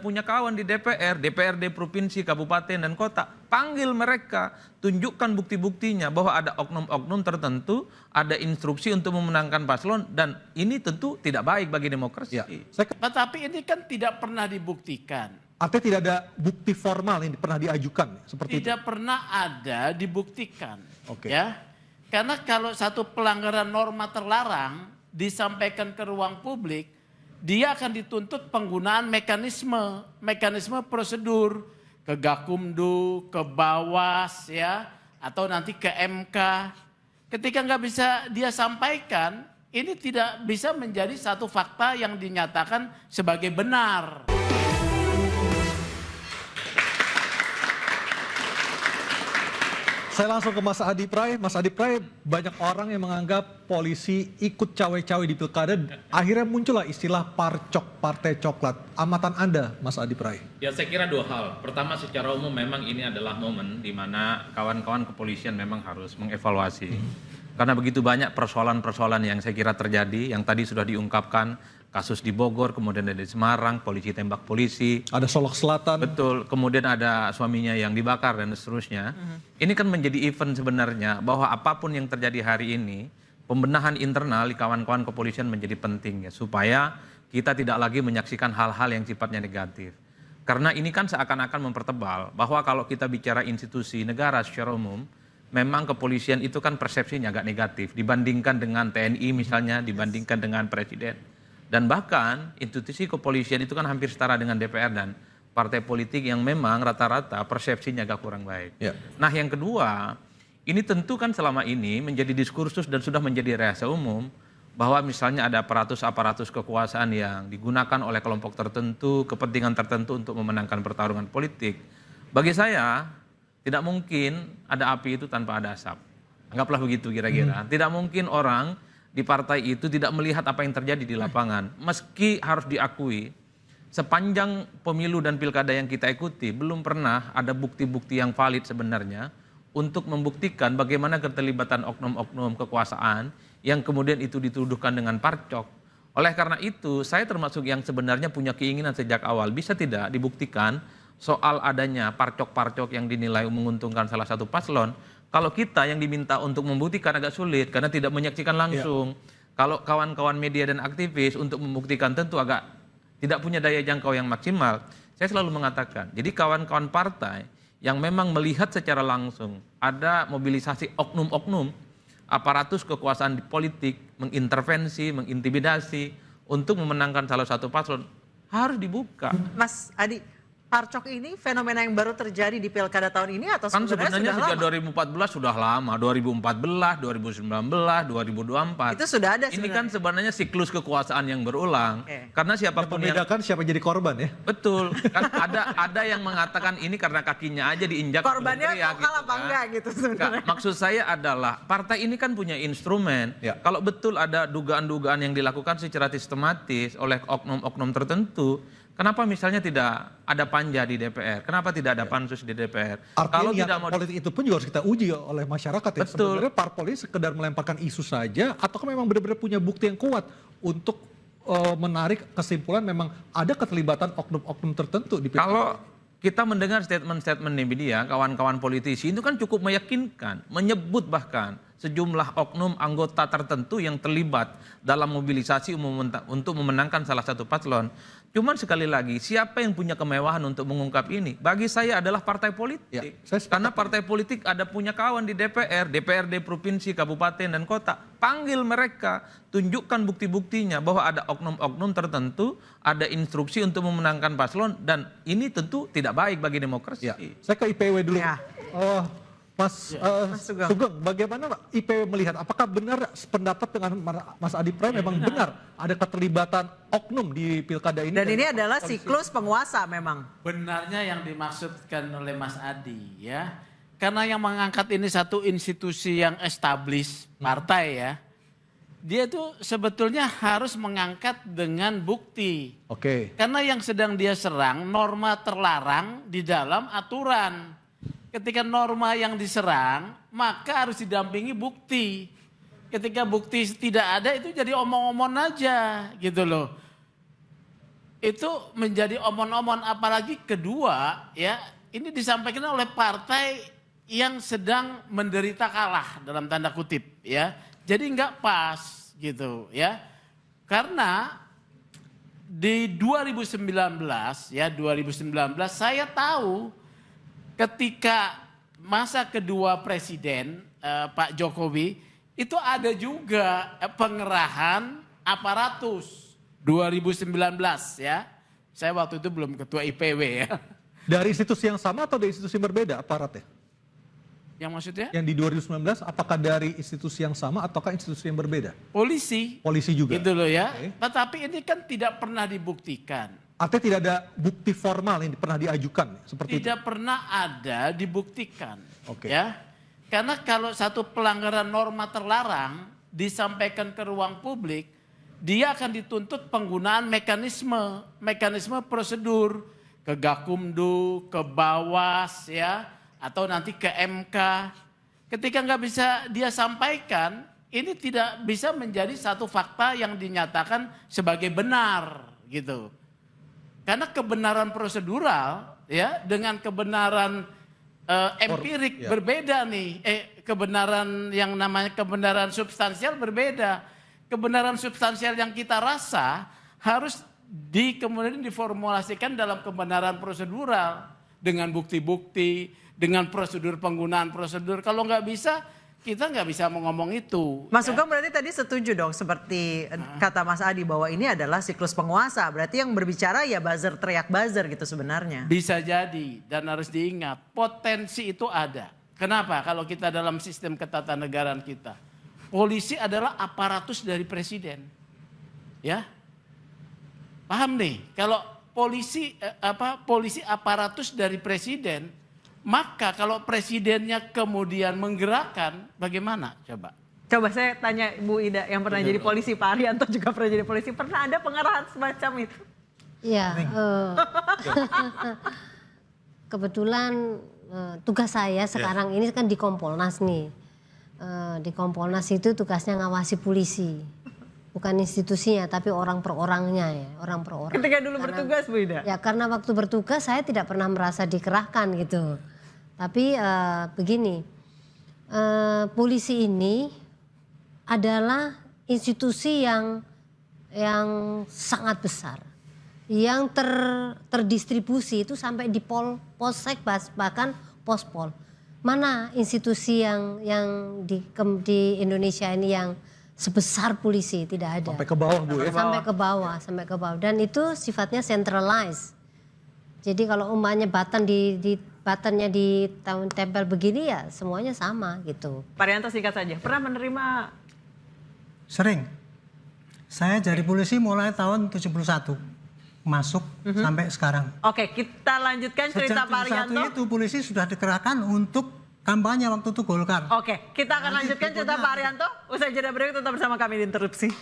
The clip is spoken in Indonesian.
punya kawan di DPR, DPRD provinsi, kabupaten, dan kota, panggil mereka, tunjukkan bukti-buktinya bahwa ada oknum-oknum tertentu, ada instruksi untuk memenangkan paslon, dan ini tentu tidak baik bagi demokrasi. Ya. Tetapi ini kan tidak pernah dibuktikan. Artinya tidak ada bukti formal yang pernah diajukan seperti itu? Tidak pernah ada dibuktikan. Oke. Ya. Karena kalau satu pelanggaran norma terlarang disampaikan ke ruang publik, dia akan dituntut penggunaan mekanisme prosedur ke Gakumdu, ke Bawas, ya, atau nanti ke MK. Ketika nggak bisa dia sampaikan, ini tidak bisa menjadi satu fakta yang dinyatakan sebagai benar. Saya langsung ke Mas Adi Pray. Mas Adi Pray, banyak orang yang menganggap polisi ikut cawe-cawe di pilkada. Akhirnya muncullah istilah parcok, partai coklat. Amatan Anda, Mas Adi Pray. Ya, saya kira dua hal. Pertama, secara umum memang ini adalah momen di mana kawan-kawan kepolisian memang harus mengevaluasi. Karena begitu banyak persoalan-persoalan yang saya kira terjadi, yang tadi sudah diungkapkan, kasus di Bogor, kemudian ada di Semarang, polisi tembak polisi. Ada Solok Selatan. Betul, kemudian ada suaminya yang dibakar dan seterusnya. Ini kan menjadi event sebenarnya bahwa apapun yang terjadi hari ini, pembenahan internal di kawan-kawan kepolisian menjadi penting ya, supaya kita tidak lagi menyaksikan hal-hal yang sifatnya negatif. Karena ini kan seakan-akan mempertebal bahwa kalau kita bicara institusi negara secara umum, memang kepolisian itu kan persepsinya agak negatif dibandingkan dengan TNI misalnya, dibandingkan dengan presiden. Dan bahkan institusi kepolisian itu kan hampir setara dengan DPR dan partai politik yang memang rata-rata persepsinya agak kurang baik. Ya. Nah yang kedua, ini tentu kan selama ini menjadi diskursus dan sudah menjadi rahasia umum bahwa misalnya ada aparatus-aparatus kekuasaan yang digunakan oleh kelompok tertentu, kepentingan tertentu untuk memenangkan pertarungan politik. Bagi saya, tidak mungkin ada api itu tanpa ada asap. Anggaplah begitu kira-kira. Tidak mungkin orang di partai itu tidak melihat apa yang terjadi di lapangan. Meski harus diakui, sepanjang pemilu dan pilkada yang kita ikuti, belum pernah ada bukti-bukti yang valid sebenarnya untuk membuktikan bagaimana keterlibatan oknum-oknum kekuasaan yang kemudian itu dituduhkan dengan parcok. Oleh karena itu, saya termasuk yang sebenarnya punya keinginan sejak awal, bisa tidak dibuktikan soal adanya parcok-parcok yang dinilai menguntungkan salah satu paslon. Kalau kita yang diminta untuk membuktikan agak sulit karena tidak menyaksikan langsung. Kalau kawan-kawan media dan aktivis untuk membuktikan tentu agak tidak punya daya jangkau yang maksimal. Saya selalu mengatakan, jadi kawan-kawan partai yang memang melihat secara langsung ada mobilisasi oknum-oknum, aparatus kekuasaan di politik, mengintervensi, mengintimidasi untuk memenangkan salah satu paslon, harus dibuka. Mas Adi, parcok ini fenomena yang baru terjadi di pilkada tahun ini atau Kan sebenarnya sebenarnya sudah sejak 2014 sudah lama, 2014, 2019, 2024. Itu sudah ada Ini sebenarnya. kan sebenarnya siklus kekuasaan yang berulang. Karena siapapun yang Membedakan siapa jadi korban ya. betul, kan ada yang mengatakan ini karena kakinya aja diinjak. Korbannya teriak lokal apa kan. enggak gitu sebenarnya. Maksud saya adalah partai ini kan punya instrumen. Ya. Kalau betul ada dugaan-dugaan yang dilakukan secara sistematis oleh oknum-oknum tertentu, kenapa misalnya tidak ada panja di DPR? Kenapa tidak ada pansus di DPR? Artinya Kalau niatan tidak mau politik itu pun juga harus kita uji oleh masyarakat ya. Betul. Sebenarnya parpol ini sekedar melemparkan isu saja atau memang benar-benar punya bukti yang kuat untuk menarik kesimpulan memang ada keterlibatan oknum-oknum tertentu di pilkada. Kalau kita mendengar statement-statement di media, kawan-kawan politisi itu kan cukup meyakinkan, menyebut bahkan sejumlah oknum anggota tertentu yang terlibat dalam mobilisasi untuk memenangkan salah satu paslon. Cuman sekali lagi, siapa yang punya kemewahan untuk mengungkap ini? Bagi saya adalah partai politik. Ya, saya sepakat. Karena partai politik ada punya kawan di DPR, DPRD provinsi, kabupaten, dan kota. Panggil mereka, tunjukkan bukti-buktinya bahwa ada oknum-oknum tertentu, ada instruksi untuk memenangkan paslon, dan ini tentu tidak baik bagi demokrasi. Ya, saya ke IPW dulu. Ya. Mas Sugeng. Sugeng, bagaimana IPW melihat? Apakah benar pendapat dengan Mas Adi Pray memang benar ada keterlibatan oknum di pilkada ini? Dan ini adalah siklus penguasa memang. Benarnya yang dimaksudkan oleh Mas Adi ya. Karena yang mengangkat ini satu institusi yang established partai ya. Dia itu sebetulnya harus mengangkat dengan bukti. Oke. Karena yang sedang dia serang norma terlarang di dalam aturan. Ketika norma yang diserang, maka harus didampingi bukti. Ketika bukti tidak ada, itu jadi omong-omong aja gitu loh. itu menjadi omon-omon, apalagi kedua ya ini disampaikan oleh partai yang sedang menderita kalah dalam tanda kutip ya. Jadi nggak pas gitu ya. Karena di 2019 ya 2019 saya tahu ketika masa kedua Presiden Pak Jokowi itu ada juga pengerahan aparatus 2019 ya. Saya waktu itu belum ketua IPW ya. Dari institusi yang sama atau dari institusi yang berbeda aparatnya? Yang maksudnya? Yang di 2019 apakah dari institusi yang sama ataukah institusi yang berbeda? Polisi. Polisi juga. Gitu loh ya. Oke. Tetapi ini kan tidak pernah dibuktikan. Artinya tidak ada bukti formal yang pernah diajukan seperti Tidak pernah ada dibuktikan. Oke. Ya. Karena kalau satu pelanggaran norma terlarang disampaikan ke ruang publik, dia akan dituntut penggunaan mekanisme prosedur ke Gakumdu, ke Bawas ya, atau nanti ke MK. Ketika nggak bisa dia sampaikan, ini tidak bisa menjadi satu fakta yang dinyatakan sebagai benar gitu. Karena kebenaran prosedural ya dengan kebenaran empirik ya. berbeda nih. Kebenaran yang namanya kebenaran substansial berbeda. Kebenaran substansial yang kita rasa harus kemudian diformulasikan dalam kebenaran prosedural dengan bukti-bukti, dengan prosedur penggunaan prosedur. Kalau nggak bisa, kita nggak bisa ngomong itu. Mas Sugeng berarti tadi setuju dong seperti kata Mas Adi bahwa ini adalah siklus penguasa. Berarti yang berbicara ya buzzer, teriak buzzer gitu sebenarnya. Bisa jadi dan harus diingat potensi itu ada. Kenapa? Kalau kita dalam sistem ketatanegaraan kita, polisi adalah aparatus dari presiden, ya paham nih? Kalau polisi polisi aparatus dari presiden, maka kalau presidennya kemudian menggerakkan, bagaimana? Coba saya tanya Bu Ida yang pernah jadi polisi, Pak Arianto juga pernah jadi polisi, pernah ada pengerahan semacam itu? Iya, kebetulan tugas saya sekarang ini kan di Kompolnas nih. Di Kompolnas itu tugasnya ngawasi polisi, bukan institusinya tapi orang per orangnya ya, orang per orang. Ketika dulu bertugas Bu Ida? Ya karena waktu bertugas saya tidak pernah merasa dikerahkan gitu. Tapi begini, polisi ini adalah institusi yang sangat besar, yang terdistribusi itu sampai di polsek bahkan pospol. Mana institusi yang di Indonesia ini yang sebesar polisi? Tidak ada. Sampai ke bawah Bu ya? Sampai ke bawah. Dan itu sifatnya centralized. Jadi kalau umpamanya batannya ditempel begini ya semuanya sama gitu. Pak Arianto singkat saja, pernah menerima? Sering. Saya jadi polisi mulai tahun 71. Masuk sampai sekarang. Oke, kita lanjutkan cerita Pak Arianto. Sejak 71 itu polisi sudah dikerahkan untuk kampanye waktu itu Golkar. Oke, kita akan lanjutkan cerita Pak Arianto. Usai jeda berikut tetap bersama kami di Interupsi.